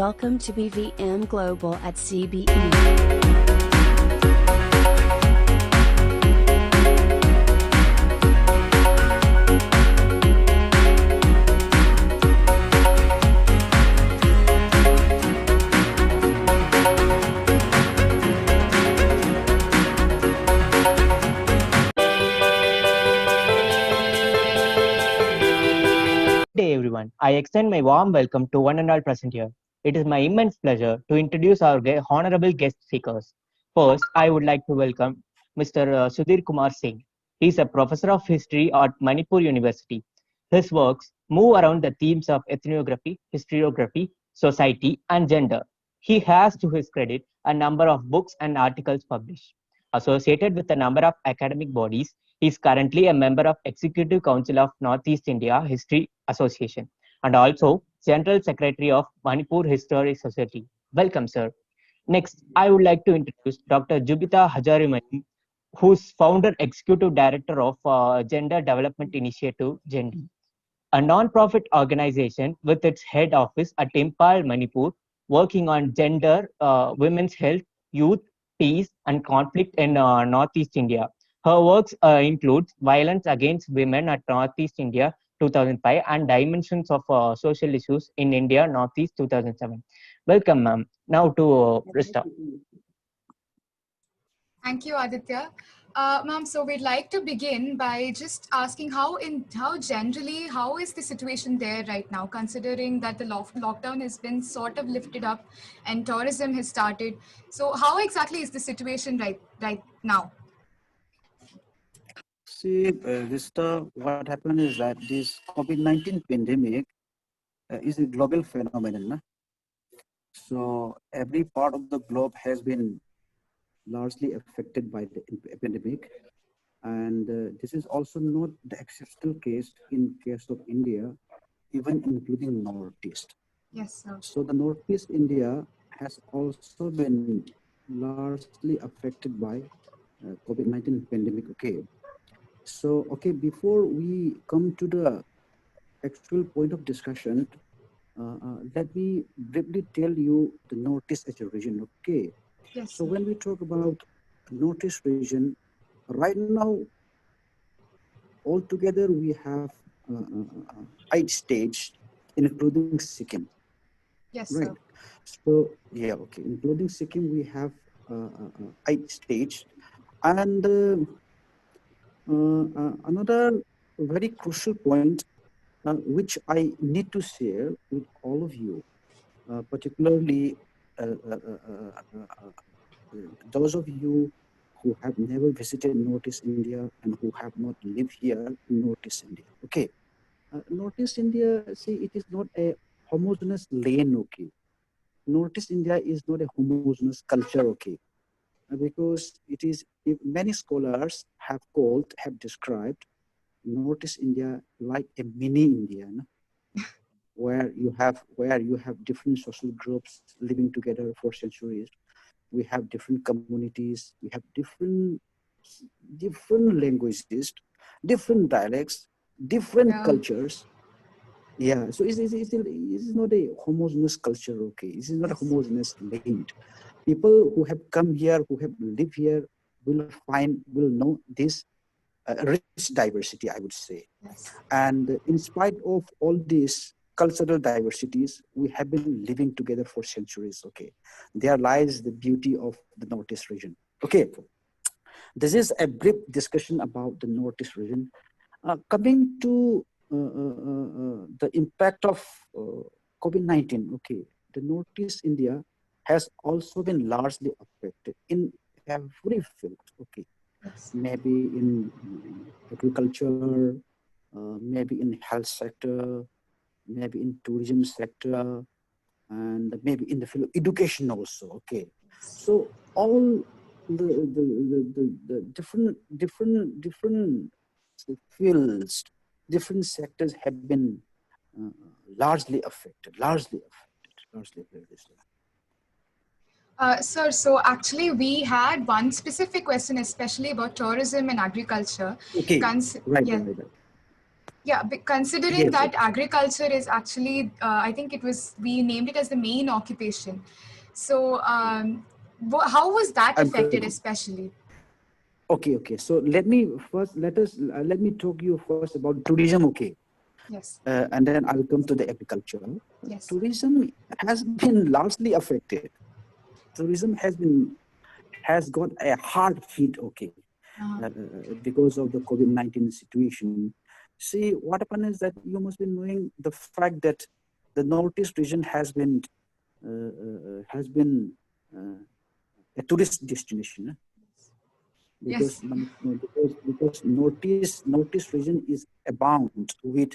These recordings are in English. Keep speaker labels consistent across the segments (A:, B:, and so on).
A: Welcome to BVM Global at CBE.
B: Good day, everyone. I extend my warm welcome to one and all present here. It is my immense pleasure to introduce our honorable guest speakers. First, I would like to welcome Mr. Sudhir Kumar Singh. He is a professor of history at Manipur University. His works move around the themes of ethnography, historiography, society, and gender. He has, to his credit, a number of books and articles published. Associated with a number of academic bodies, he is currently a member of Executive Council of Northeast India History Association and also General Secretary of Manipur History Society. Welcome, sir. Next, I would like to introduce Dr. Jubita Hajarimani, who's founder executive director of Gender Development Initiative, GENDI, a non-profit organization with its head office at Impal, Manipur, working on gender, women's health, youth, peace, and conflict in Northeast India. Her works include Violence Against Women at Northeast India 2005 and Dimensions of Social Issues in India Northeast 2007. Welcome, ma'am. Now to Rista.
C: Thank you, Aditya. Ma'am, so we'd like to begin by just asking how generally, how is the situation there right now, considering that the lockdown has been sort of lifted up and tourism has started. So how exactly is the situation right now?
D: See, Vista, what happened is that this COVID-19 pandemic is a global phenomenon. Na? So every part of the globe has been largely affected by the pandemic. And this is also not the exceptional case in case of India, even including Northeast.
C: Yes, sir.
D: So the Northeast India has also been largely affected by COVID-19 pandemic. Okay. So, okay, before we come to the actual point of discussion, let me briefly tell you the Northeast as a region, okay?
C: Yes.
D: So when we talk about Northeast region, right now, altogether we have 8 states, including Sikkim.
C: Yes,
D: right.
C: Sir.
D: So, yeah, okay, including Sikkim, we have 8 states. And another very crucial point which I need to share with all of you, particularly those of you who have never visited Northeast India and who have not lived here in Northeast India. Okay, Northeast India, see, it is not a homogeneous lane. Okay, Northeast India is not a homogeneous culture. Okay, because it is, many scholars have described Northeast India like a mini India, no? where you have different social groups living together for centuries. We have different communities. We have different languages, different dialects, different cultures. Yeah, so it's not a homogeneous culture. Okay, this is not a homogeneous land. People who have come here, who have lived here, will know this rich diversity, I would say.
C: Yes.
D: And in spite of all these cultural diversities, we have been living together for centuries. Okay, there lies the beauty of the Northeast region. Okay, this is a brief discussion about the Northeast region. Coming to the impact of COVID-19. Okay, the Northeast India has also been largely affected in every field. Okay,
C: Yes.
D: maybe in agriculture, maybe in health sector, maybe in tourism sector, and maybe in the field of education also. Okay, so all the different fields, different sectors have been largely affected.
C: Sir, so actually we had one specific question, especially about tourism and agriculture.
D: Okay, right.
C: Yeah, considering
D: Yes,
C: that agriculture is actually, I think we named it as the main occupation. So, how was that
D: I'm
C: affected,
D: good.
C: especially?
D: Okay. So let me talk you first about tourism. Okay,
C: Yes,
D: and then I will come to the agriculture.
C: yes.
D: Tourism has been largely affected. Tourism has got a hard hit. Okay,
C: Uh,
D: because of the COVID-19 situation. See, what happened is that you must be knowing the fact that the Northeast region has been uh, a tourist destination,
C: yes.
D: because Northeast region is abound with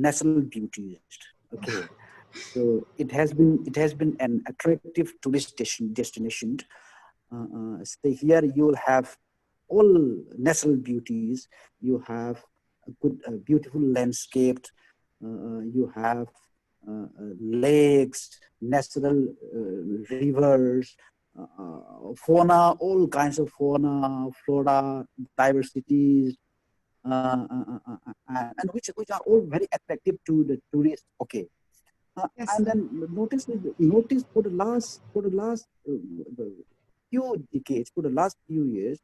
D: natural beauties. Okay, so it has been an attractive tourist destination. Say here you will have all natural beauties. You have a good, beautiful landscape. You have lakes, natural rivers, fauna, all kinds of fauna, flora, diversities, and which are all very attractive to the tourists. Okay,
C: Yes,
D: and
C: sir.
D: then notice for the last few decades, for the last few years,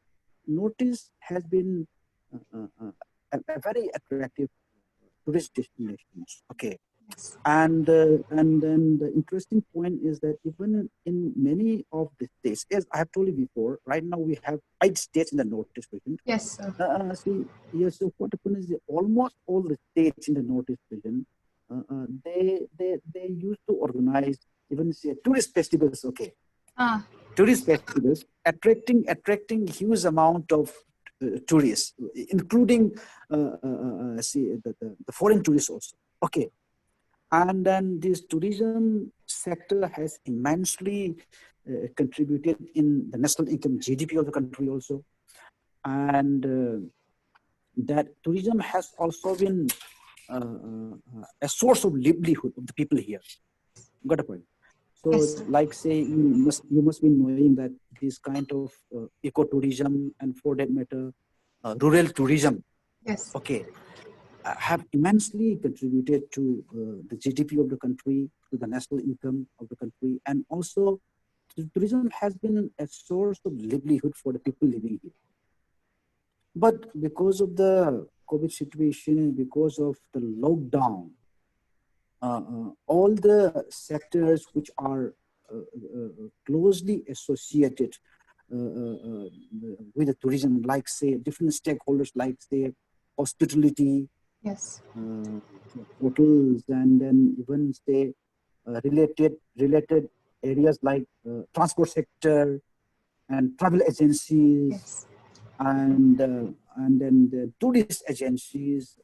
D: notice has been a very attractive tourist destinations. Okay,
C: Yes.
D: and then the interesting point is that even in many of the states, as I have told you before, right now we have 8 states in the Northeast region.
C: Yes, sir.
D: See, yes, so what happens is that almost all the states in the Northeast region, they used to organize even say tourist festivals. Okay,
C: Ah,
D: tourist festivals attracting huge amount of tourists, including see the foreign tourists also. Okay, and then this tourism sector has immensely contributed in the national income GDP of the country also, and that tourism has also been a source of livelihood of the people here. Got a point? So,
C: yes, sir.
D: like say, you must be knowing that this kind of ecotourism, and for that matter, rural tourism,
C: Yes,
D: okay, have immensely contributed to the GDP of the country, to the national income of the country, and also tourism has been a source of livelihood for the people living here. But because of the COVID situation, because of the lockdown, all the sectors which are closely associated with the tourism, like say different stakeholders, like say hospitality,
C: yes,
D: uh, hotels, and then even say related areas like transport sector and travel agencies,
C: yes,
D: and then the tourist agencies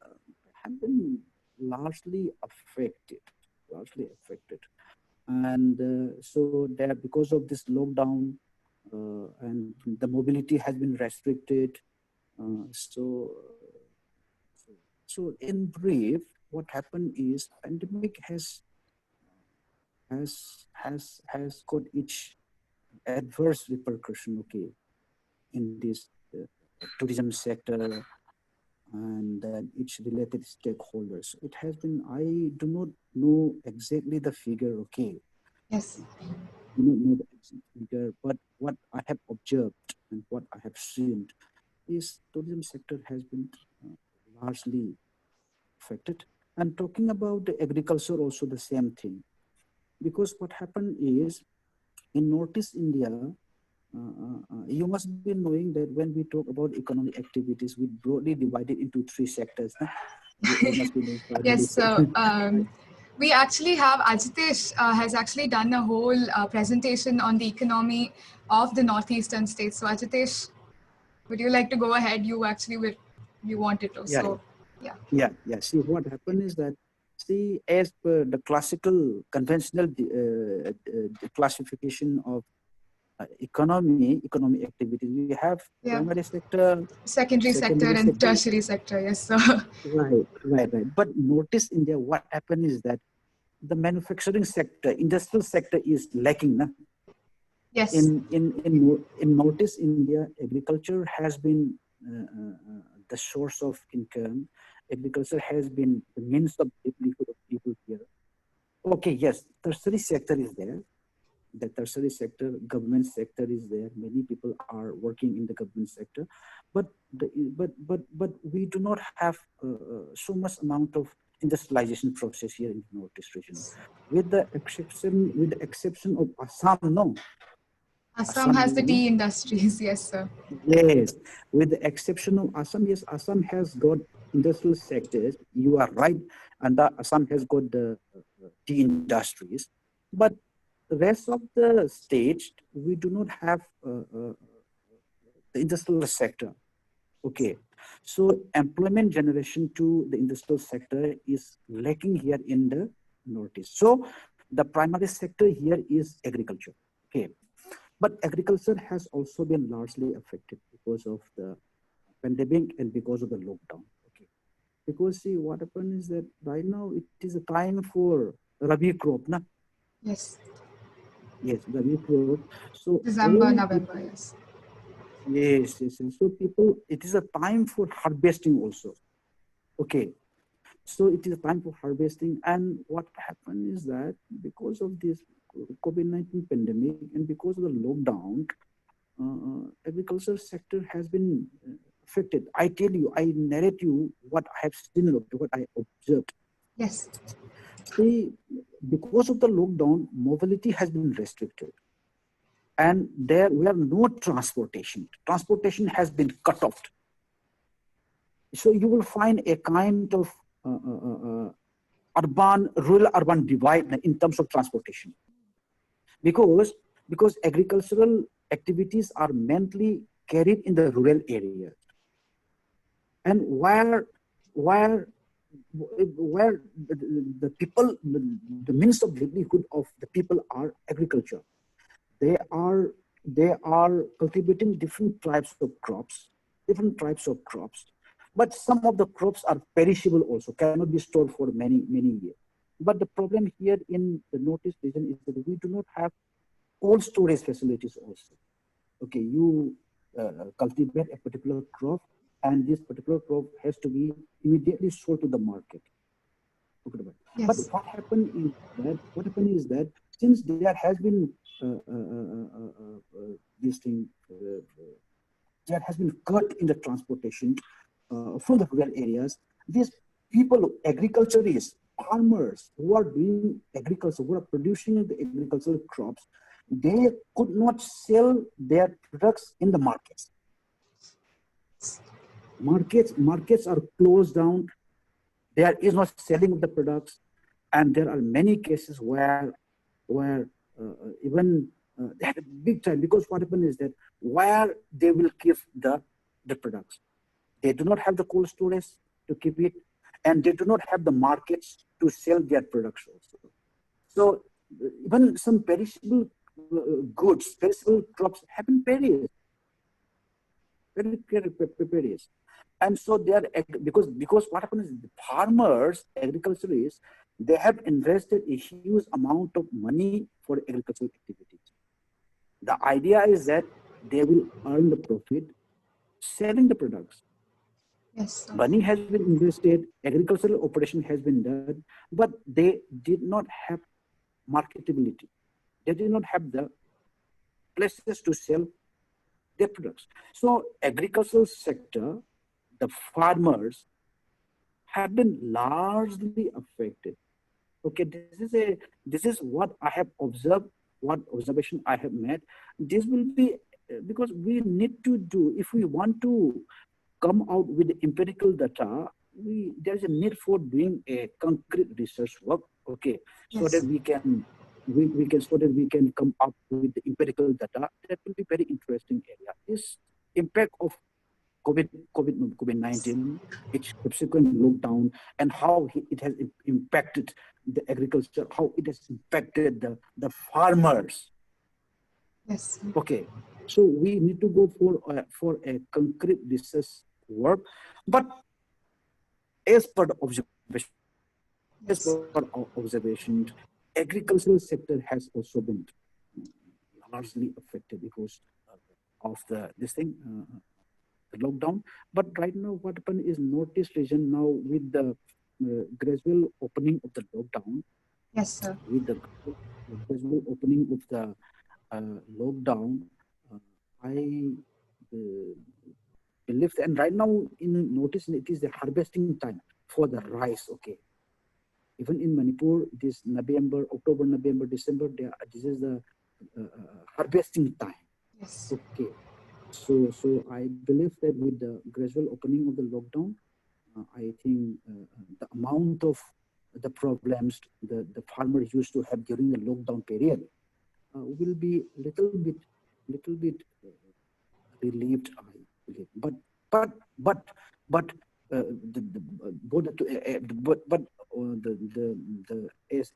D: have been largely affected, largely affected. And so that because of this lockdown, and the mobility has been restricted. So in brief, what happened is pandemic has got its adverse repercussion. Okay, in this tourism sector and its related stakeholders. It has been, I do not know exactly the figure, okay,
C: yes,
D: do not know the exact figure, but what I have observed and what I have seen is tourism sector has been uh, largely affected. And talking about the agriculture, also the same thing. Because what happened is in Northeast India, you must be knowing that when we talk about economic activities, we broadly divide it into 3 sectors. Huh? You must be knowing
C: yes.
D: primary
C: So,
D: sector.
C: we actually have Ajitesh has actually done a whole presentation on the economy of the northeastern states. So, Ajitesh, would you like to go ahead? You wanted to.
D: Yeah,
C: So, yeah.
D: yeah. See, what happened is that, see, as per the classical, conventional classification of economic activities, we have
C: Yeah.
D: primary sector,
C: Secondary sector
D: secondary
C: and
D: sector.
C: tertiary sector. Yes, sir.
D: Right. But notice India, what happened is that the manufacturing sector, industrial sector is lacking. Na?
C: Yes.
D: In Northeast India, agriculture has been the source of income, agriculture has been the means of livelihood of people here. Okay, yes, tertiary sector is there. The tertiary sector, government sector is there. Many people are working in the government sector, but we do not have so much amount of industrialization process here in the Northeast region, with the exception of Assam. No,
C: Assam
D: Assam,
C: has
D: you
C: the
D: know.
C: tea industries, yes, sir.
D: Yes, with the exception of Assam, yes, Assam has got industrial sectors. You are right, and Assam has got the tea industries, but the rest of the states we do not have the industrial sector. Okay, so employment generation to the industrial sector is lacking here in the Northeast. So the primary sector here is agriculture. Okay, but agriculture has also been largely affected because of the pandemic and because of the lockdown. Okay, because see what happened is that right now it is a time for Rabi crop, na?
C: Yes.
D: Yes, Rabi crop. So
C: December,
D: all
C: November,
D: people,
C: yes.
D: yes. So people, it is a time for harvesting also. Okay, so it is a time for harvesting, and what happened is that because of this COVID-19 pandemic and because of the lockdown, agriculture sector has been affected. I tell you, I narrate you what I have seen, what I observed.
C: Yes.
D: See, because of the lockdown, mobility has been restricted, and there were no transportation. Transportation has been cut off. So you will find a kind of rural urban divide in terms of transportation, because agricultural activities are mainly carried in the rural areas, and where the people, the means of livelihood of the people are agriculture. They are they are cultivating different types of crops, but some of the crops are perishable also, cannot be stored for many years. But the problem here in the Northeast region is that we do not have cold storage facilities also. Okay, you cultivate a particular crop, and this particular crop has to be immediately sold to the market. Okay, but
C: Yes.
D: what happened is that since there has been this thing, there has been cut in the transportation from the rural areas. These people, agriculturists, farmers who are doing agriculture, who are producing the agricultural crops, they could not sell their products in the markets. Markets are closed down. There is no selling of the products, and there are many cases where even they had a big time, because what happened is that where they will keep the products, they do not have the cold storage to keep it, and they do not have the markets to sell their products also. So even some perishable goods, perishable crops have been perished, perished. And so they are, because what happens is the farmers, agriculturists, they have invested a huge amount of money for agricultural activities. The idea is that they will earn the profit selling the products.
C: Yes, sir.
D: Money has been invested, agricultural operation has been done, but they did not have marketability. They did not have the places to sell their products. So agricultural sector, the farmers have been largely affected. Okay, this is what I have observed, what observation I have made. This will be because we need to do, if we want to come out with empirical data, there's a need for doing a concrete research work. Okay, so
C: Yes.
D: that we can come up with the empirical data. That will be very interesting area. This impact of COVID-19, its subsequent lockdown, and how it has impacted the agriculture, how it has impacted the farmers.
C: Yes.
D: Okay, so we need to go for a concrete research work, but as per the observation,
C: Yes.
D: agricultural sector has also been largely affected because of this thing. lockdown. But right now, what happened is Northeast region now with the gradual opening of the lockdown,
C: Yes, sir.
D: with the gradual opening of the lockdown, uh, I uh, believe, and right now in notice it is the harvesting time for the rice. Okay, even in Manipur, this November, October, November, December, this is the harvesting time.
C: Yes.
D: Okay, so I believe that with the gradual opening of the lockdown, I think the amount of the problems the farmers used to have during the lockdown period will be little bit relieved, I believe. But but the both as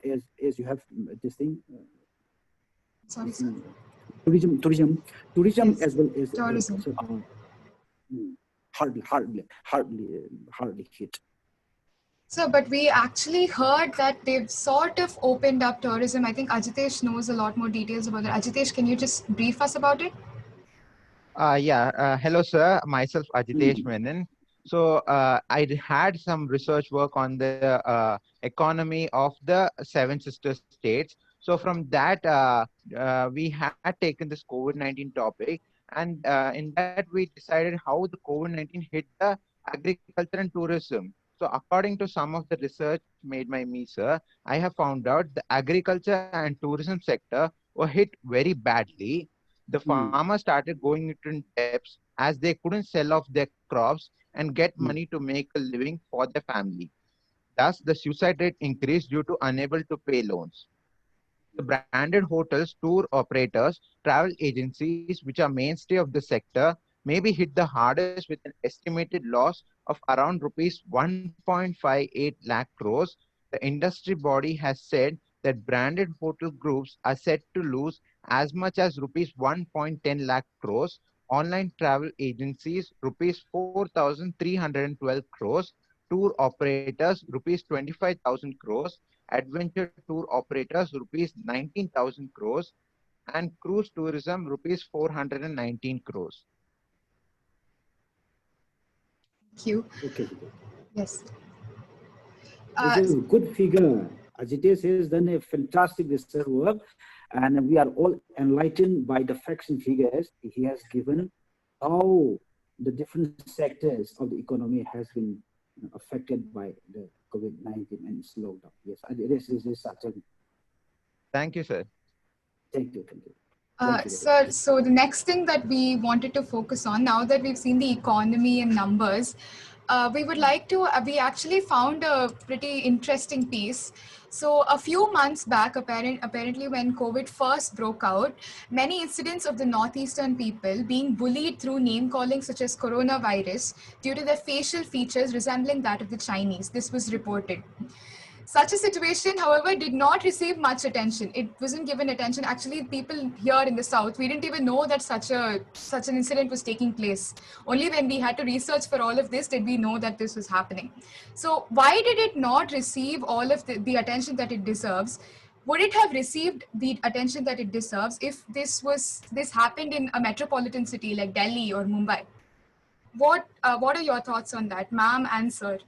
D: you have this thing
C: Sorry,
D: this
C: sir.
D: thing tourism
C: Yes.
D: as well as
C: Tourism.
D: also hardly hit.
C: So, but we actually heard that they've sort of opened up tourism. I think Ajitesh knows a lot more details about it. Ajitesh, can you just brief us about it?
E: Yeah. Hello, sir. Myself, Ajitesh
D: Mm,
E: Menon. So had some research work on the economy of the Seven Sister States. So from that, we had taken this COVID-19 topic, and in that we decided how the COVID-19 hit the agriculture and tourism. So according to some of the research made by me, sir, I have found out the agriculture and tourism sector were hit very badly. The
D: mm,
E: farmers started going into debts as they couldn't sell off their crops and get money
D: mm,
E: to make a living for their family. Thus, the suicide rate increased due to unable to pay loans. The branded hotels, tour operators, travel agencies, which are mainstay of the sector, may be hit the hardest with an estimated loss of around rupees 1.58 lakh crores. The industry body has said that branded hotel groups are set to lose as much as rupees 1.10 lakh crores, online travel agencies rupees 4,312 crores, tour operators rupees 25,000 crores, adventure tour operators rupees 19,000 crores, and cruise tourism rupees 419 crores.
C: Thank you.
D: okay.
C: Yes.
D: It's
C: Uh,
D: a good figure. Ajitesh has done a fantastic research work, and we are all enlightened by the facts and figures he has given how the different sectors of the economy has been affected by the COVID-19 and its lockdown. Yes, it is certain.
E: Thank you, sir.
D: Thank you very
C: Sir,
D: much.
C: so the next thing that we wanted to focus on, now that we've seen the economy and numbers, we would like to, we actually found a pretty interesting piece. So a few months back, apparently when COVID first broke out, many incidents of the Northeastern people being bullied through name calling such as coronavirus due to their facial features resembling that of the Chinese. This was reported. Such a situation, however, did not receive much attention. It wasn't given attention. Actually, people here in the south, we didn't even know that such an incident was taking place. Only when we had to research for all of this did we know that this was happening. So, why did it not receive all of the attention that it deserves? Would it have received the attention that it deserves if this happened in a metropolitan city like Delhi or Mumbai? What are your thoughts on that, ma'am and sir?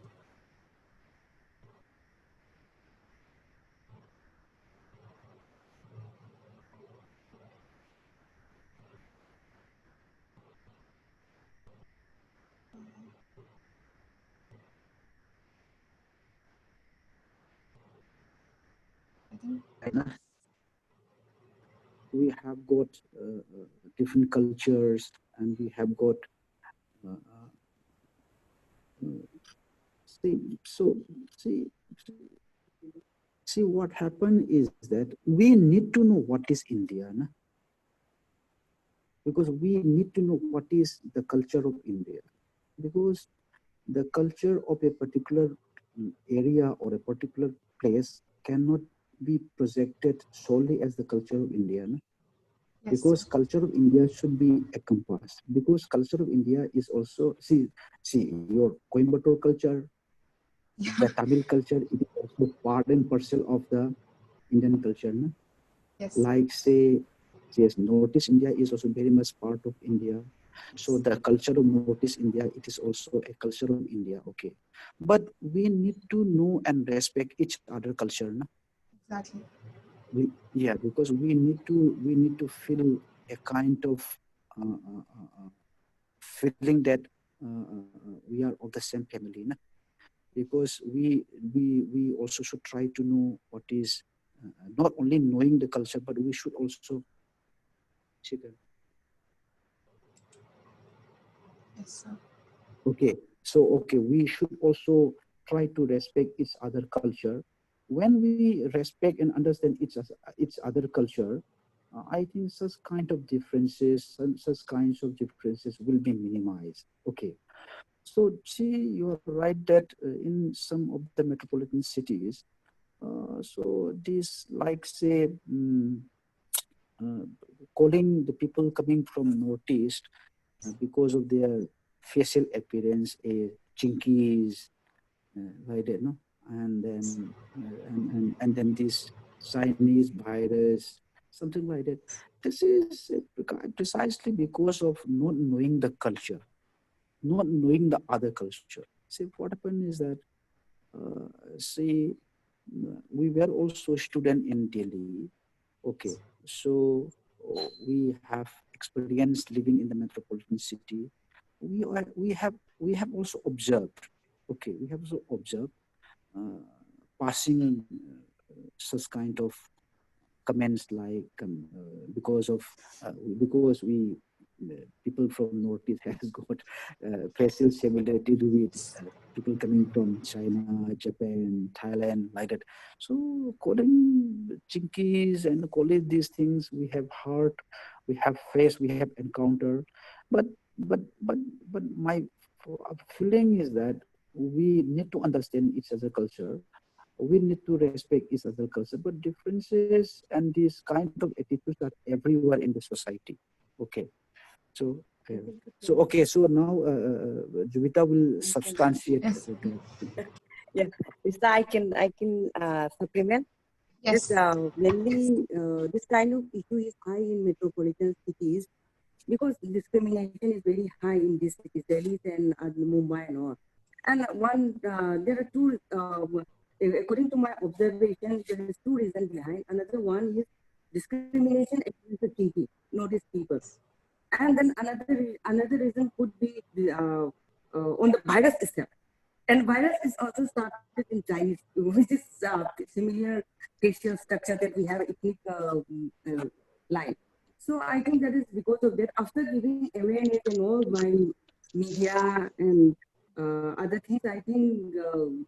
C: I think
D: China, we have got different cultures, and we have got uh, uh, see. So see, see what happened is that we need to know what is India, na? Because we need to know what is the culture of India. Because the culture of a particular area or a particular place cannot be projected solely as the culture of India. Na?
C: yes, sir.
D: Because culture of India should be encompassed. Because culture of India is also see your Coimbatore culture, the Tamil culture, it is also part and parcel of the Indian culture. Na?
C: Yes.
D: Like yes. Northeast India is also very much part of India. So the culture of Northeast India, it is also a culture of India. Okay, but we need to know and respect each other culture. Na?
C: Exactly.
D: Yeah, because we need to feel a kind of feeling that we are of the same family. Na? Because we also should try to know what is not only knowing the culture, but we should also
C: Yes, sir.
D: okay. So okay, we should also try to respect each other culture. When we respect and understand each other culture, I think such kind of differences, such kinds of differences will be minimized. Okay. So see, you are right that in some of the metropolitan cities, so this like say uh, calling the people coming from northeast because of their facial appearance, a chinkies, like that, no, and then and then this Chinese virus, something like that. This is precisely because of not knowing the culture, not knowing the other culture. See, what happened is that, uh, see, we were also student in Delhi. Okay, so we have experience living in the metropolitan city. We have also observed. Okay, we have also observed uh, passing such kind of comments like because we people from northeast has got facial similarity with people coming from China, Japan, Thailand, like that. So calling chinkies and calling these things we have heard, we have faced, we have encountered, but but but but my feeling is that we need to understand each other culture, we need to respect each other culture, but differences and these kind of attitudes are everywhere in the society. Okay, so okay, so now Juvita will substantiate
C: Yes.
D: that.
F: Yeah, it's I can supplement. Just
C: Yes.
F: mainly this kind of issue is high in metropolitan cities because discrimination is very high in these cities, Delhi and Mumbai and all. And there are two, according to my observation, there is two reasons behind. Another one is discrimination against the TV, notice people. And then another reason could be on the virus itself. And virus is also started in Chinese, which is similar facial structure that we have ethnic line. So I think that is because of that. After giving awareness and all by media and other things, I think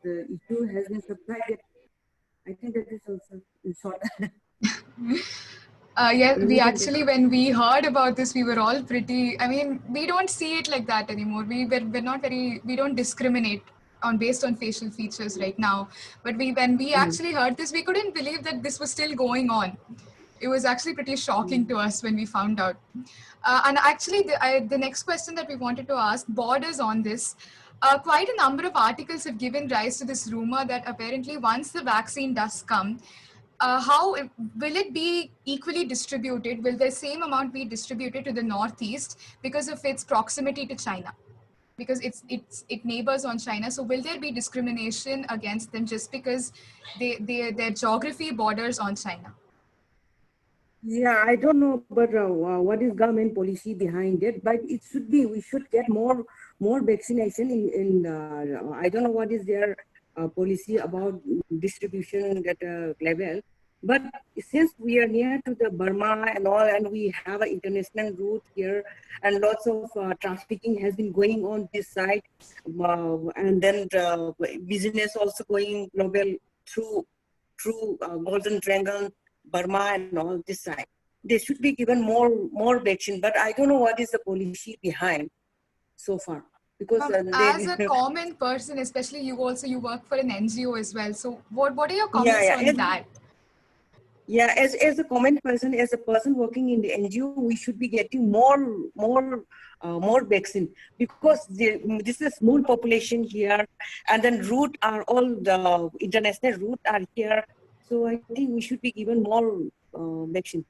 F: the issue has been subsided. I think that is also in short.
C: Yeah, we
F: Anything that
C: actually, when we heard about this, we were all pretty. I mean, we don't see it like that anymore. We're not very. We don't discriminate on based on facial features right now. But when we actually heard this, we couldn't believe that this was still going on. It was actually pretty shocking to us when we found out. And actually, the next question that we wanted to ask borders on this. Quite a number of articles have given rise to this rumor that apparently once the vaccine does come, how will it be equally distributed? Will the same amount be distributed to the Northeast because of its proximity to China? Because it neighbors on China, so will there be discrimination against them just because their geography borders on China?
F: Yeah, I don't know, but what is government policy behind it? But it should be we should get more vaccination in. I don't know what is their policy about distribution at a level, but since we are near to the Burma and all, and we have an international route here, and lots of trafficking has been going on this side, and then business also going global through Golden Triangle, Burma, and all this side. They should be given more vaccine, but I don't know what is the policy behind so far because
C: As a common person, especially you work for an NGO as well. So what are your comments
F: yeah,
C: on that?
F: yeah. As a common person, as a person working in the NGO, we should be getting more vaccine because this is a small population here, and then route are all the international route are here. So I think we should be given more vaccine.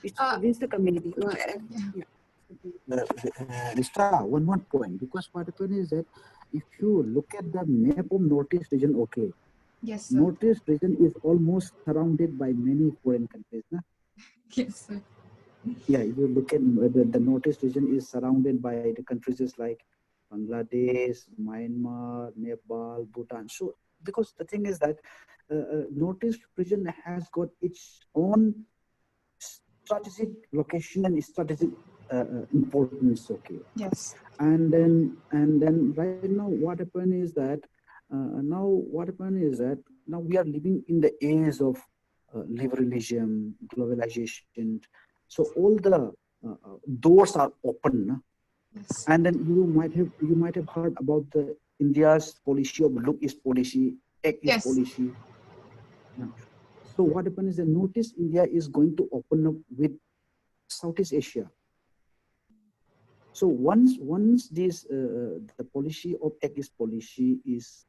D: it's
C: Uh,
D: against the community.
C: yeah.
D: Rista, one more point, because what happened is that if you look at the map of Northeast region, okay,
C: Yes, sir.
D: Northeast region is almost surrounded by many foreign countries. Na?
C: Yes, sir.
D: Yeah, you look at the Northeast region is surrounded by the countries just like Bangladesh, Myanmar, Nepal, Bhutan. So, because the thing is that Northeast region has got its own strategic location and strategic importance. Okay,
C: Yes.
D: and then right now what happened is that now we are living in the age of liberalism, globalization. So all the doors are open, no?
C: Yes.
D: And then you might have heard about the India's policy of look is policy, act is
C: Yes.
D: policy. Yeah. So what happened is that notice India is going to open up with Southeast Asia. So once this the policy of Act East policy is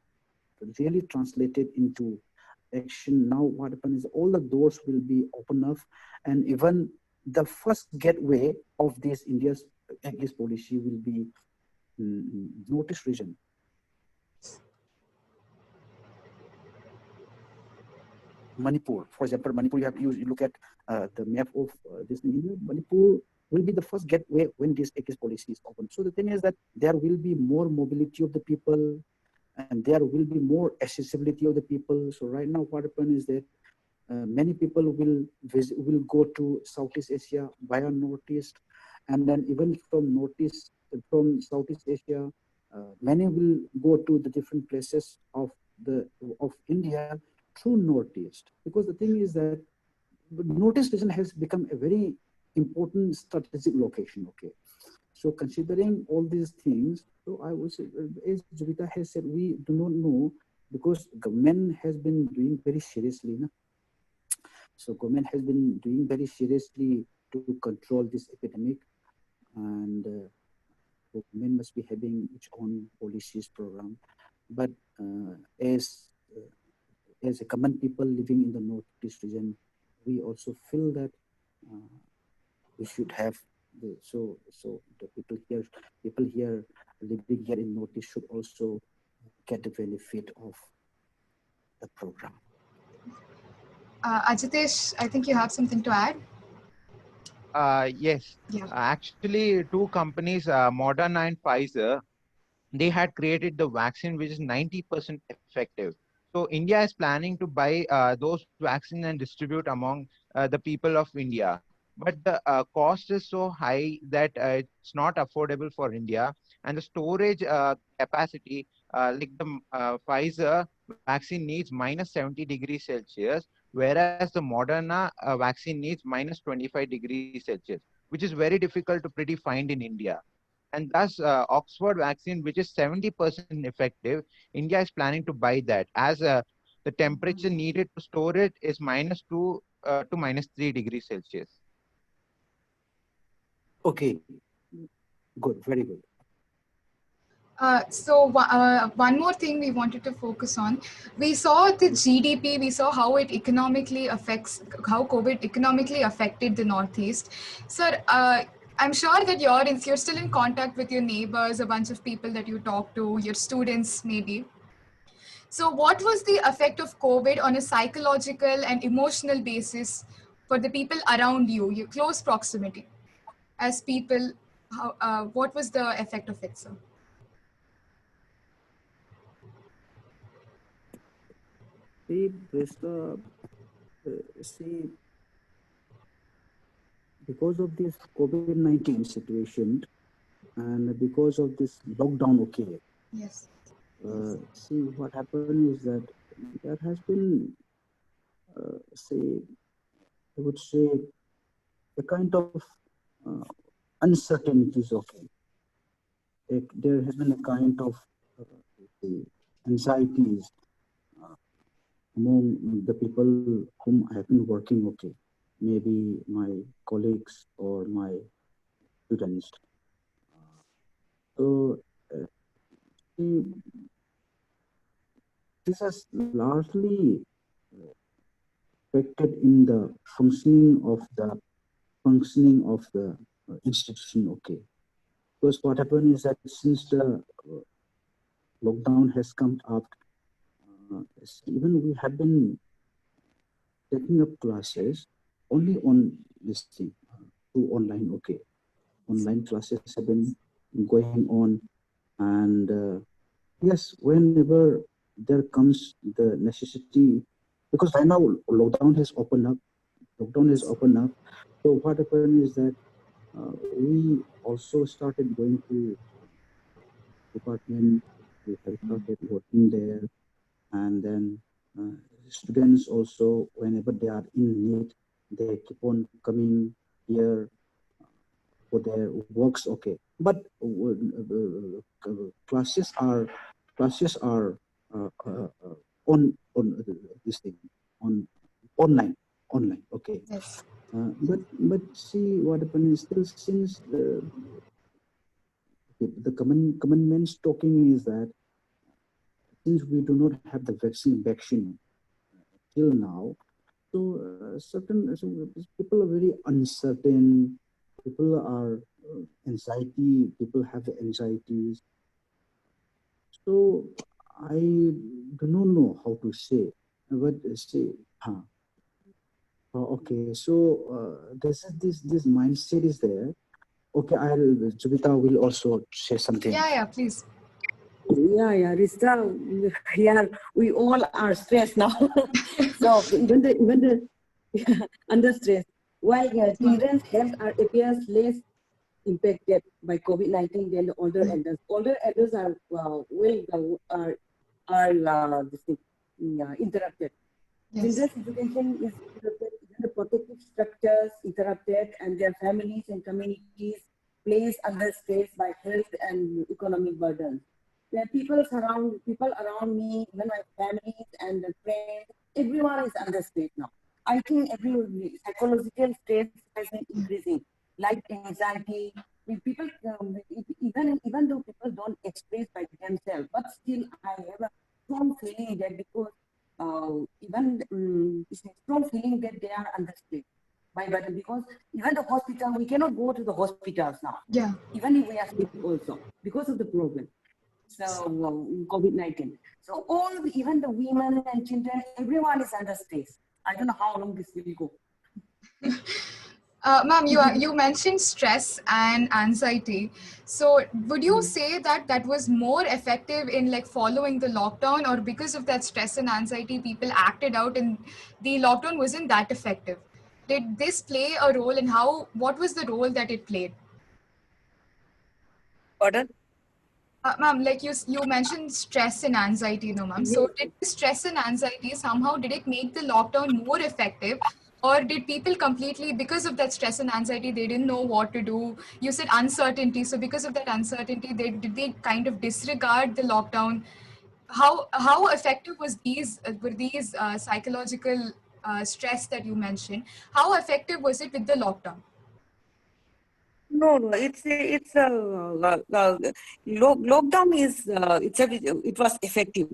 D: really translated into action, now what happens is all the doors will be open up, and even the first gateway of this India's Act East policy will be Northeast region. Manipur, for example, Manipur, you look at the map of this thing. Manipur will be the first gateway when this AKIS policy is open. So the thing is that there will be more mobility of the people, and there will be more accessibility of the people. So right now, what happens is that many people will go to Southeast Asia via Northeast, and then even from Southeast Asia, many will go to the different places of India through Northeast. Because the thing is that Northeast region has become a very important strategic location. Okay, so considering all these things, so I would say, as Jovita has said, we do not know because government has been doing very seriously. No? So government has been doing very seriously to control this epidemic, and government must be having its own policies program. But as a common people living in the Northeast region, we also feel that uh, we should have the people here living here in Northeast should also get the benefit of the program.
C: Ajitesh, I think you have something to add.
E: Yes.
C: Yeah.
E: Actually, two companies, Moderna and Pfizer, they had created the vaccine which is 90% effective. So India is planning to buy those vaccines and distribute among the people of India. But the cost is so high that it's not affordable for India. And the storage capacity, like the Pfizer vaccine needs minus 70 degrees Celsius, whereas the Moderna vaccine needs minus 25 degrees Celsius, which is very difficult to pretty find in India. And thus, Oxford vaccine, which is 70% effective, India is planning to buy that as the temperature needed to store it is -2 to -3 degrees Celsius.
D: Okay, good, very good.
C: One more thing we wanted to focus on. We saw the GDP, we saw how how COVID economically affected the Northeast. Sir, I'm sure that you're still in contact with your neighbors, a bunch of people that you talk to, your students maybe. So what was the effect of COVID on a psychological and emotional basis for the people around you, your close proximity? As people, what was the effect of it, sir?
D: See, Krista, see, because of this COVID-19 situation and because of this lockdown, okay,
C: Yes.
D: see, what happened is that there has been, say, I would say, a kind of uh, uncertainties, okay. There has been a kind of say, anxieties among the people whom I have been working, okay, maybe my colleagues or my students. So, see, this has largely affected in the functioning of the functioning of the institution. Okay, because what happened is that since the lockdown has come up, even we have been taking up classes only on this thing through online. Okay, online classes have been going on, and yes, whenever there comes the necessity, because right now lockdown has opened up. Lockdown has opened up. So what happened is that we also started going to department. We have started working there, and then uh, students also, whenever they are in need, they keep on coming here for their works. Okay, but classes are on this thing on online online. Okay,
C: Yes.
D: but see what happened is still since the common man's talking is that since we do not have the vaccine till now, so so people are very uncertain. People are anxiety. People have anxieties. So I do not know how to say, but say, huh. Okay, so this mindset is there. Okay, Jubita will also say something.
C: Yeah, please.
F: Yeah, Rista, yeah, we all are stressed now. So even the under stress. While children's health appears less impacted by COVID-19 than the older elders. Older elders are this thing, interrupted.
C: Yes.
F: Children's education is interrupted, even the protective structures interrupted, and their families and communities placed under stress by health and economic burdens. There are people around me, even my families and the friends, everyone is under stress now. I think every psychological stress has been increasing, like anxiety. People, even though people don't express by themselves, but still I have a strong feeling that because even it's a strong feeling that they are under stress by burden, because even the hospital, we cannot go to the hospitals now,
C: Yeah.
F: even if we are sick also because of the problem. So COVID-19. So even the women and children, everyone is under stress. I don't know how long this will go.
C: Ma'am, you mentioned stress and anxiety. So, would you say that that was more effective in like following the lockdown, or because of that stress and anxiety, people acted out, and the lockdown wasn't that effective? Did this play a role in how? What was the role that it played?
F: Pardon?
C: Ma'am, like you mentioned stress and anxiety, no, ma'am. So
F: Yes.
C: did the stress and anxiety somehow did it make the lockdown more effective, or did people completely because of that stress and anxiety they didn't know what to do? You said uncertainty, so because of that uncertainty, they kind of disregard the lockdown. How effective was these psychological stress that you mentioned? How effective was it with the lockdown?
F: No, lockdown is it was effective,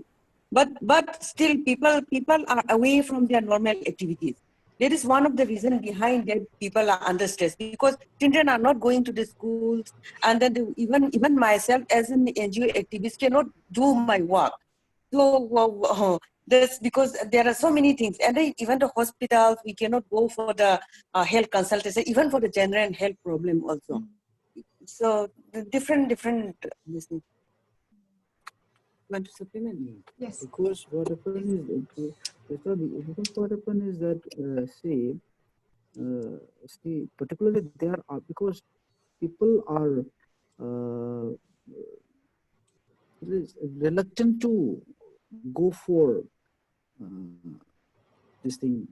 F: but still people are away from their normal activities. That is one of the reasons behind that people are under stress, because children are not going to the schools, and then even myself as an NGO activist cannot do my work. So that's because there are so many things, and then even the hospitals we cannot go for the health consultation, even for the general health problem also. So the different this thing. Want to supplement?
C: Yes.
D: Because what happened is because what happened is that particularly there are because people are uh, reluctant to go for uh, this thing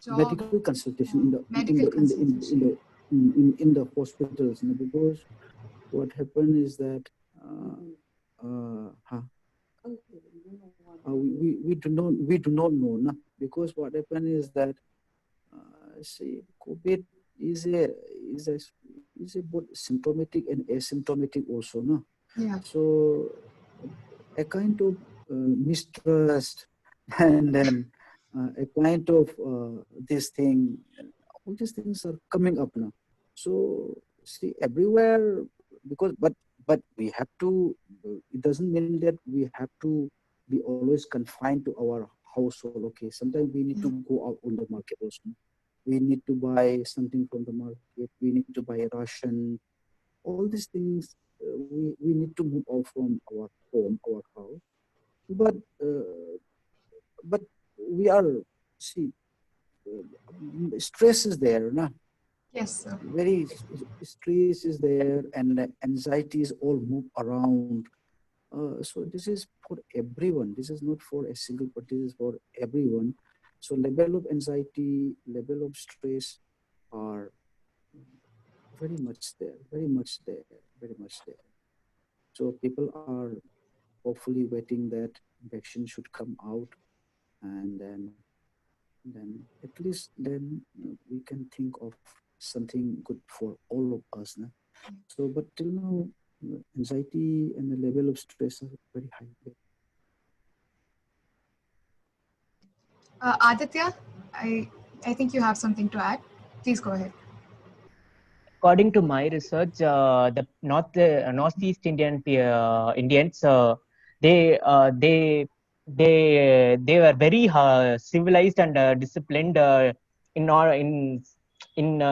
C: Job.
D: medical consultation in the
C: Medical consultation.
D: in the hospitals, because what happened is that we do not know, no? Because what happened is that COVID is a is a is a both symptomatic and asymptomatic also, no?
C: Yeah.
D: So a kind of mistrust and then a kind of this thing all these things are coming up now. So see everywhere, because but we have to. It doesn't mean that we have to be always confined to our household. Okay, sometimes we need to go out on the market also. We need to buy something from the market. We need to buy a ration. All these things we need to move out from our home, our house. But but we are see stress is there, no?
C: Yes, sir.
D: Very stress is there, and anxieties all move around. So this is for everyone. This is not for a single person. This is for everyone. So level of anxiety, level of stress are very much there, very much there, very much there. So people are hopefully waiting that vaccine should come out, and then at least then we can think of something good for all of us. No? So, but till now, anxiety and the level of stress are very high.
C: Aditya, I think you have something to add. Please go ahead.
B: According to my research, the northeast Indians, they were very civilized and disciplined in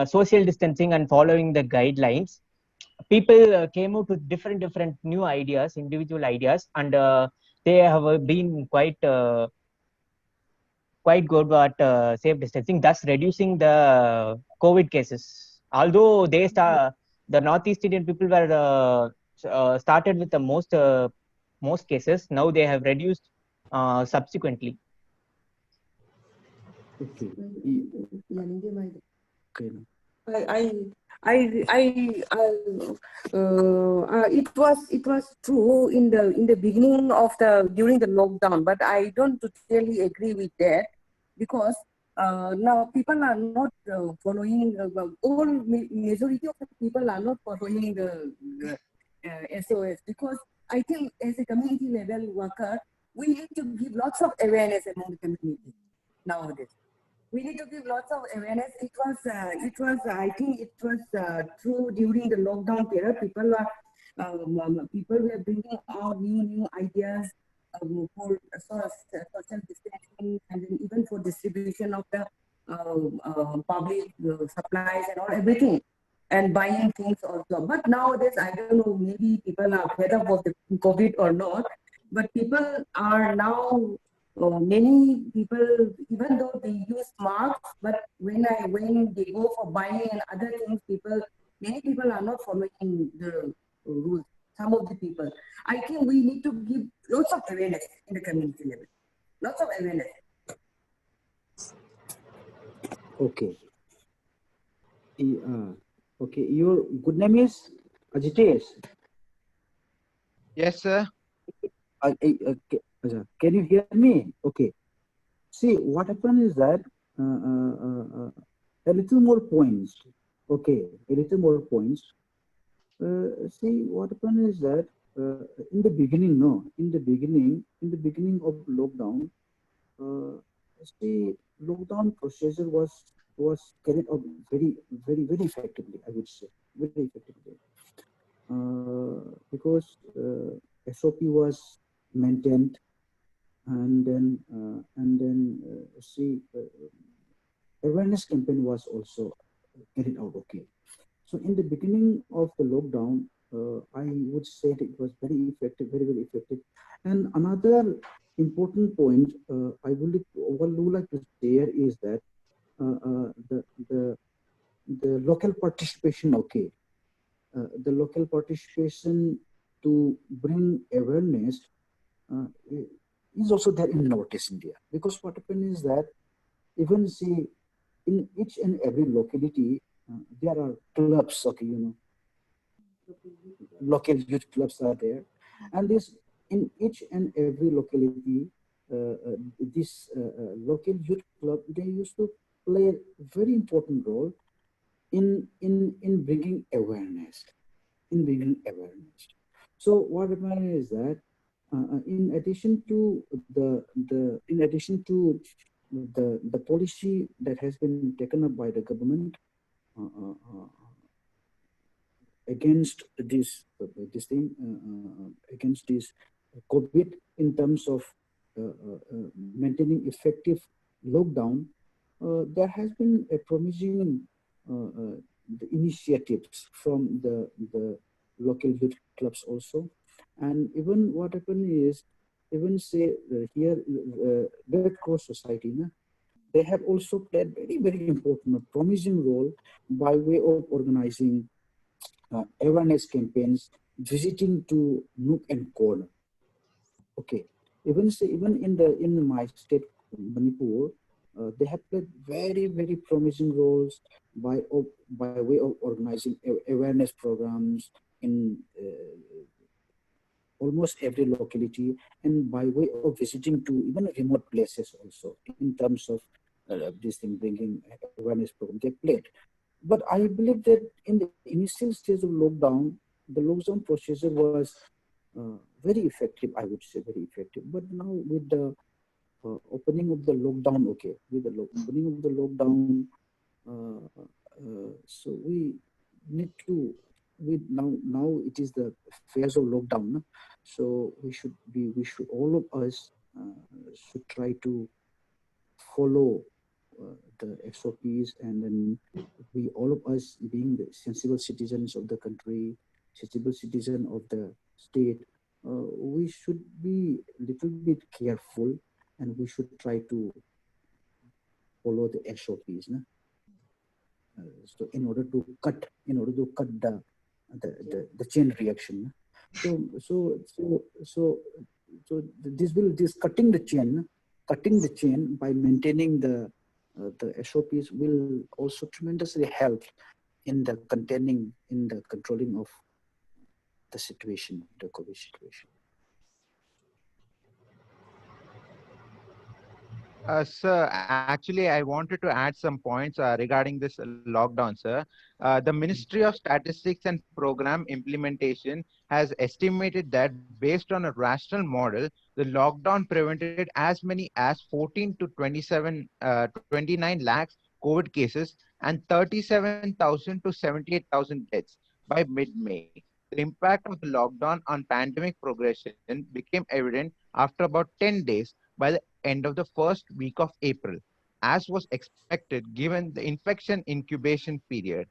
B: social distancing and following the guidelines. People came out with different new ideas, individual ideas, and they have been quite good at safe distancing, thus reducing the COVID cases. Although the Northeast Indian people were started with the most cases, now they have reduced subsequently.
D: Okay. Okay.
F: It was true in the beginning of the during the lockdown, but I don't totally agree with that, because now people are not following. All majority of the people are not following the SOS, because I think as a community level worker, we need to give lots of awareness among the community nowadays. We need to give lots of awareness. I think it was true during the lockdown period. People were bringing out new ideas for social distancing, and then even for distribution of the public supplies and all everything, and buying things also. But nowadays, I don't know, maybe people are fed up of the COVID or not, but people are now, many people, even though they use masks, but when they go for buying and other things, many people are not following the rules. Some of the people, I think we need to give lots of awareness in the community level. Lots of awareness.
D: Okay. Okay. Your good name is Ajitesh.
E: Yes, sir.
D: Can you hear me? Okay. See, what happened is that a little more points. Okay, a little more points. See, what happened is that in the beginning, no, in the beginning of lockdown, uh, see, lockdown procedure was carried out very effectively. I would say very effectively, because SOP was maintained, and then see, awareness campaign was also carried out. Okay. So in the beginning of the lockdown, I would say that it was very effective, very effective. And another important point would like to share is that uh, uh, the, the the local participation. Okay, the local participation to bring awareness uh, is also there in Northeast India, because what happened is that even see in each and every locality there are clubs. Okay, local youth clubs are there, and this in each and every locality, this local youth club, they used to play a very important role in bringing awareness, so what happened is that in addition to the policy that has been taken up by the government uh, uh, uh, against this thing against this COVID in terms of maintaining effective lockdown, there has been a promising the initiatives from the local youth clubs also, and even what happened is even say here Red Cross Society, na, they have also played very important, promising role by way of organizing awareness campaigns, visiting to nook and corner. Okay, even in my state, Manipur, they have played very promising roles by way of organizing awareness programs in almost every locality, and by way of visiting to even remote places also in terms of this thing bringing awareness program they played. But I believe that in the initial stage of lockdown, the lockdown procedure was very effective, I would say very effective. But now with the opening of the lockdown, okay, with the opening of the lockdown, so we need to, now it is the phase of lockdown, no? So we should all of us should try to follow the SOPs, and then we all of us being the sensible citizens of the country, sensible citizen of the state, we should be a little bit careful, and we should try to follow the SOPs. No? So in order to cut the chain reaction. No? So this cutting the chain by maintaining the SOPs will also tremendously help in the controlling of the situation, the COVID situation.
E: Sir, actually, I wanted to add some points regarding this lockdown, sir. The Ministry of Statistics and Program Implementation has estimated that based on a rational model, the lockdown prevented as many as 14 to 29 lakhs COVID cases and 37,000 to 78,000 deaths by mid-May. The impact of the lockdown on pandemic progression became evident after about 10 days by the end of the first week of April, as was expected given the infection incubation period.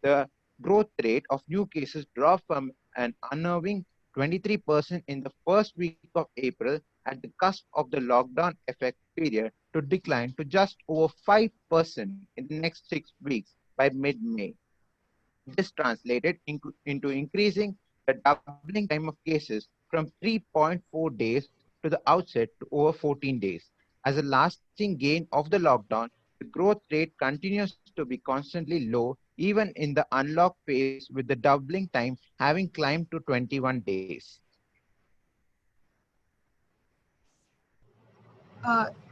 E: The growth rate of new cases dropped from an unnerving 23% in the first week of April at the cusp of the lockdown effect period to decline to just over 5% in the next 6 weeks by mid May. This translated into increasing the doubling time of cases from 3.4 days to the outset to over 14 days. As a lasting gain of the lockdown, the growth rate continues to be constantly low even in the unlock phase, with the doubling time having climbed to 21 days.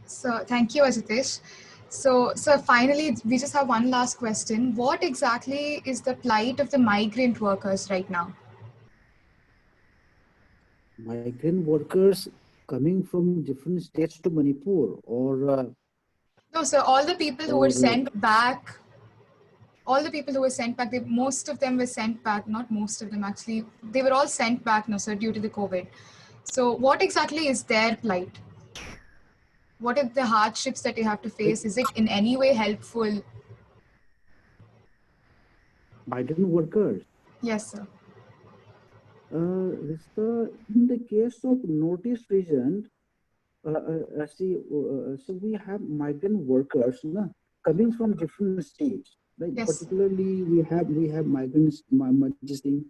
C: So thank you, Ajitesh. So finally, we just have one last question. What exactly is the plight of the migrant workers right now?
D: Migrant workers coming from different states to Manipur,
C: No, so all the people who were
D: or
C: sent back, all the people who were sent back, most of them were sent back, not most of them actually, they were all sent back, no, sir, due to the COVID. So what exactly is their plight? What are the hardships that you have to face? Is it in any way helpful?
D: migrant workers.
C: Yes, sir.
D: In the case of Northeast region, so we have migrant workers, na, coming from different states, right?
C: Yes.
D: Particularly, we have migrants. This thing,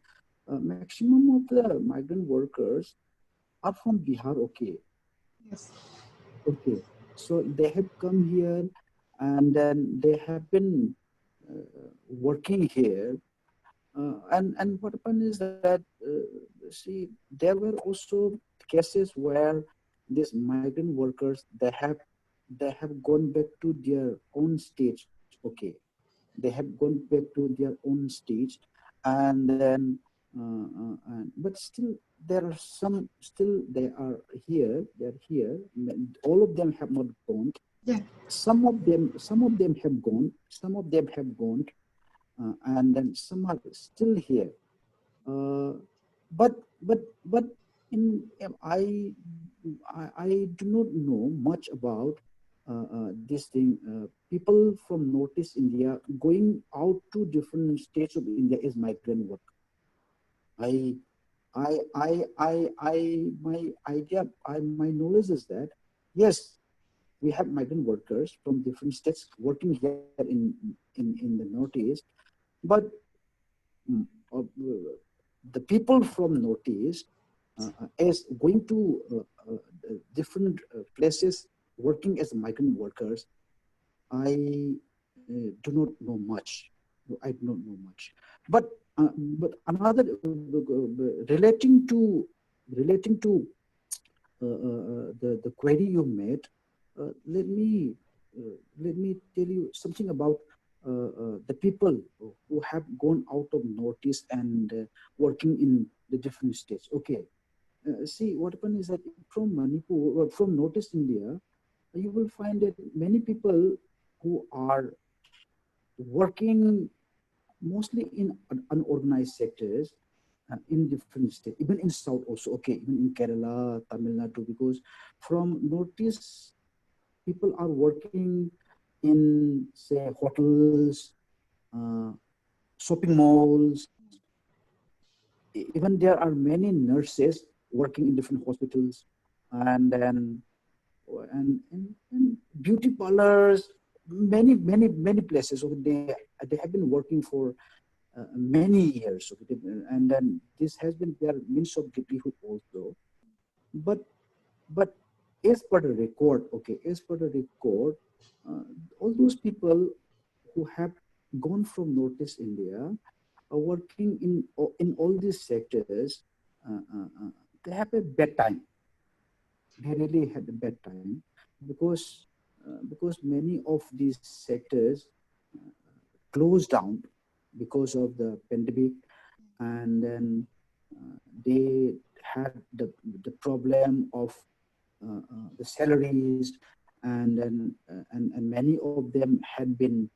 D: maximum of the migrant workers are from Bihar. Okay,
C: Yes.
D: okay. So they have come here, and then they have been working here. And what happened is that see, there were also cases where these migrant workers they have gone back to their own states. Okay, they have gone back to their own states, and then but still there are some still they are here. They're here. All of them have not gone.
C: Yeah.
D: Some of them have gone, and then some are still here. Uh, but in I do not know much about this thing. People from Northeast India going out to different states of India is migrant work. I my idea, my knowledge is that yes, we have migrant workers from different states working here in the Northeast, but mm, uh, the people from Northeast is going to different places working as migrant workers. I do not know much. I do not know much. But another relating to the query you made, let me tell you something about the people who have gone out of Northeast and working in the different states. Okay, see what happened is that from Manipur, from Northeast India, you will find that many people who are working mostly in unorganized sectors in different states, even in South also, okay, even in Kerala, Tamil Nadu, because from Northeast, people are working in, say, hotels, uh, shopping malls. Even there are many nurses working in different hospitals, and then and beauty parlors, many places. So they have been working for many years. So and then this has been their means of livelihood also. But but as per the record, okay, as per the record, uh, all those people who have gone from Northeast India are working in all these sectors. Uh, uh, uh, they have a bad time. They really had a bad time because many of these sectors uh, closed down because of the pandemic, and then they had the problem of the salaries, and then and many of them had been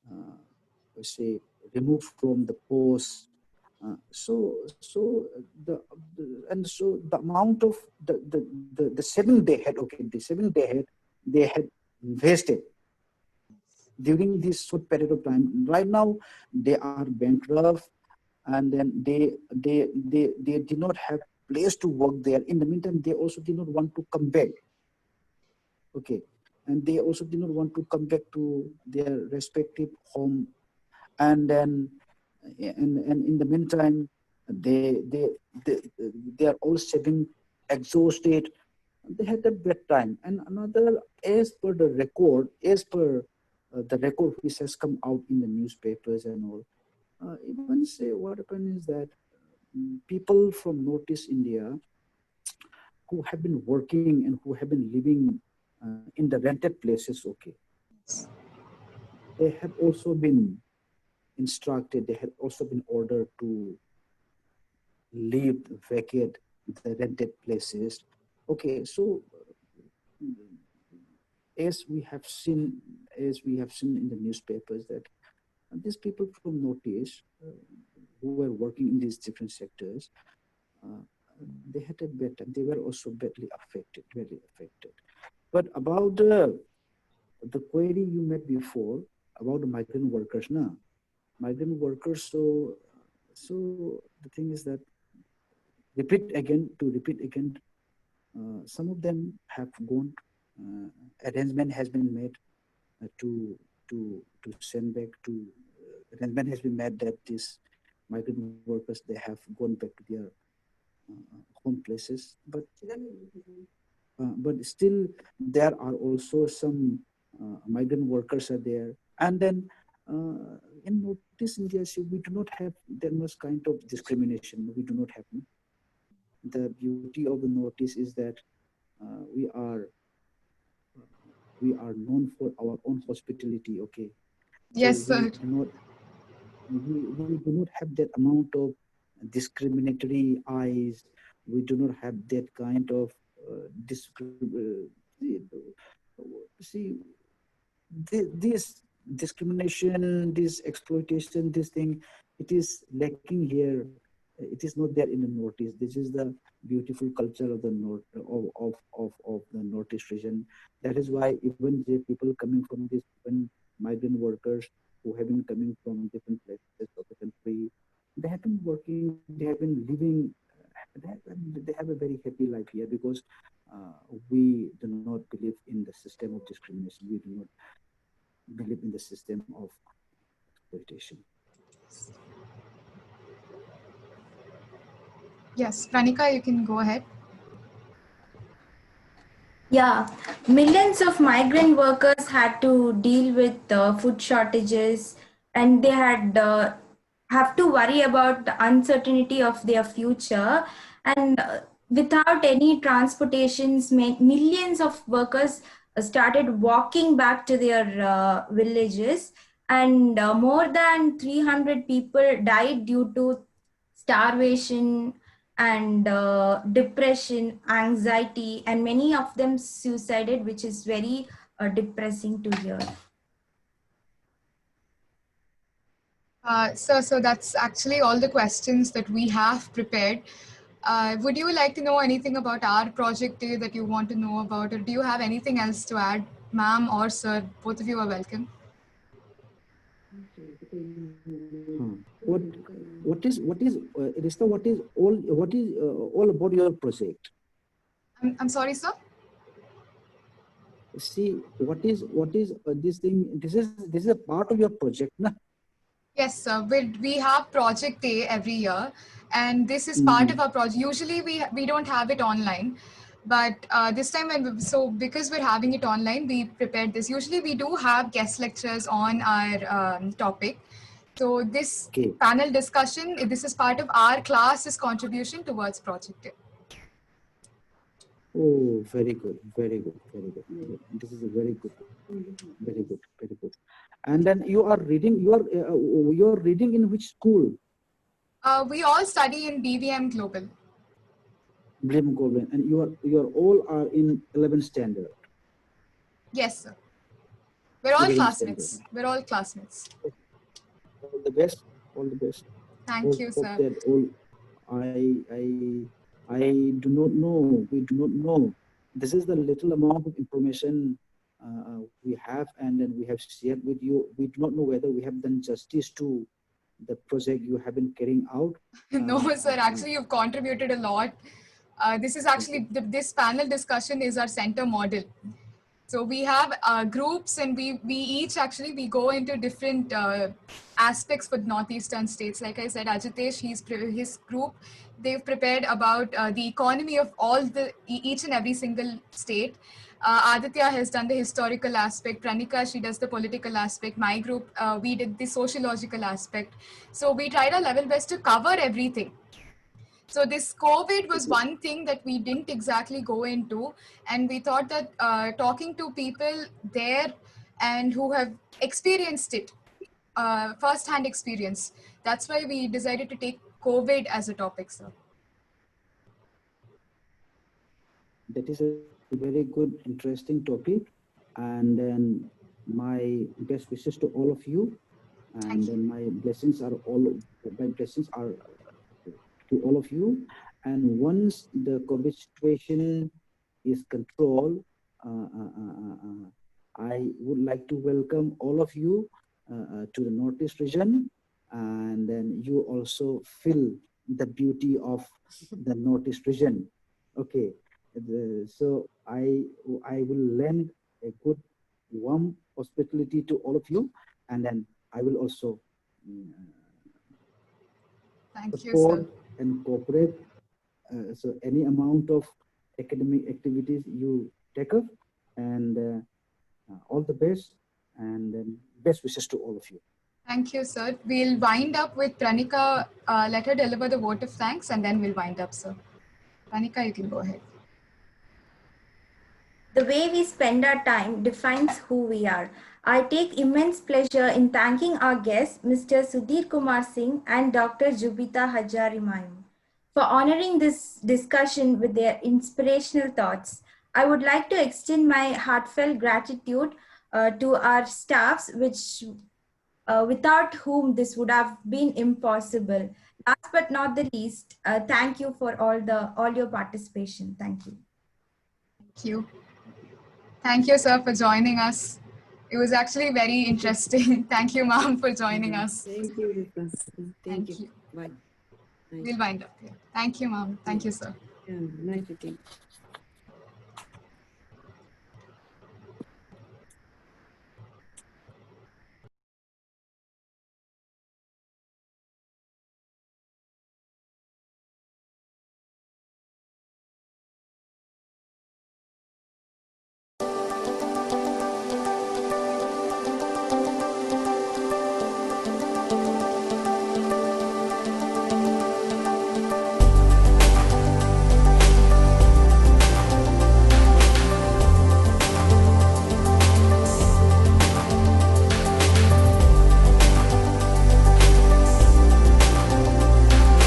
D: uh, say removed from the post. So the amount of the saving they had, okay, the saving they had invested during this short period of time. Right now, they are bankrupt, and then they did not have place to work there. In the meantime, they also did not want to come back. Okay, and they also did not want to come back to their respective home, and then and in the meantime, they they they, they are all sitting exhausted. They had a bad time. And another, as per the record, as per the record which has come out in the newspapers and all, even say what happened is that people from Northeast India who have been working and who have been living in the rented places, okay, they have also been instructed, they have also been ordered to leave, vacate the rented places. Okay, so as we have seen, in the newspapers that these people from Northeast who were working in these different sectors, uh, they had a bad time. They were also badly affected, very affected. But about the query you made before about the migrant workers, now migrant workers. So the thing is that repeat again. Some of them have gone. Uh, Arrangement has been made to send back to. Arrangement has been made that these migrant workers they have gone back to their home places, but still there are also some migrant workers are there, and then in Northeast India, see, we do not have that much kind of discrimination. We do not have. The beauty of the Northeast is that uh, we are we are known for our own hospitality. Okay, so
C: Yes, sir.
D: we do not have that amount of discriminatory eyes. We do not have that kind of see, this discrimination, this exploitation, this thing, it is lacking here. It is not there in the Northeast. This is the beautiful culture of the north of the Northeast region. That is why even the people coming from this, even migrant workers who have been coming from different places of the country, they have been working, they have been living, they have a very happy life here because we do not believe in the system of discrimination. We do not believe in the system of exploitation.
C: Yes, Pranika, you can go ahead.
G: Yeah, millions of migrant workers had to deal with food shortages, and they had have to worry about the uncertainty of their future. And without any transportations, millions of workers started walking back to their villages, and more than 300 people died due to starvation and depression, anxiety, and many of them suicided, which is very depressing to hear.
C: So that's actually all the questions that we have prepared. Would you like to know anything about our project day that you want to know about, or do you have anything else to add, ma'am or sir? Both of you are welcome.
D: What Rista, what is all about your project?
C: I'm sorry, sir.
D: See, what is this thing? This is a part of your project, na?
C: Yes, sir. We have project day every year, and this is part of our project. Usually, we don't have it online, but this time because we're having it online, we prepared this. Usually, we do have guest lectures on our topic. So this
D: Okay.
C: panel discussion, this is part of our class's contribution towards project day.
D: Oh, very good, very good, very good. This is a very good, very good, very good. And then you are reading. You are reading in which school?
C: We all study in BVM Global.
D: Blim Goblin, and you are all are in 11th standard.
C: Yes, sir. We're all
D: 11th
C: classmates.
D: standard.
C: We're all classmates.
D: All the best. All the best.
C: Thank you,
D: Hope
C: sir.
D: that all. I do not know. We do not know. This is the little amount of information we have, and then we have shared with you. We do not know whether we have done justice to the project you have been carrying out.
C: No, sir. Actually, you've contributed a lot. This is actually this panel discussion is our center model. So we have groups, and we each actually we go into different aspects for northeastern states. Like I said, Ajitesh, his group, they've prepared about the economy of all each and every single state. Aditya has done the historical aspect. Pranika, she does the political aspect. My group, we did the sociological aspect. So we tried our level best to cover everything. So this COVID was one thing that we didn't exactly go into, and we thought that talking to people there and who have experienced it, first-hand experience, that's why we decided to take COVID as a topic, sir.
D: That is a very good, interesting topic. And then my best wishes to all of you. And then my blessings are to all of you. And once the COVID situation is controlled, I would like to welcome all of you to the Northeast region, and then you also feel the beauty of the Northeast region. Okay, so I will lend a good warm hospitality to all of you, and then I will also
C: Thank you,
D: support
C: sir.
D: and cooperate. So any amount of academic activities you take up, and all the best, and best wishes to all of you.
C: Thank you, sir. We'll wind up with Pranika. Let her deliver the vote of thanks, and then we'll wind up, sir. Pranika, you can go ahead.
G: The way we spend our time defines who we are. I take immense pleasure in thanking our guests, Mr. Sudhir Kumar Singh and Dr. Jubita Hajarimayum, for honoring this discussion with their inspirational thoughts. I would like to extend my heartfelt gratitude to our staffs, which without whom this would have been impossible. Last but not the least, thank you for all your participation. Thank you.
C: Thank you. Thank you, sir, for joining us. It was actually very interesting. Thank you, ma'am, for joining us.
F: Thank you, Rita. Thank you.
C: Thank you.
F: Bye. Nice.
C: We'll wind up here. Thank you, ma'am. Thank you, sir.
F: Yeah, nice meeting.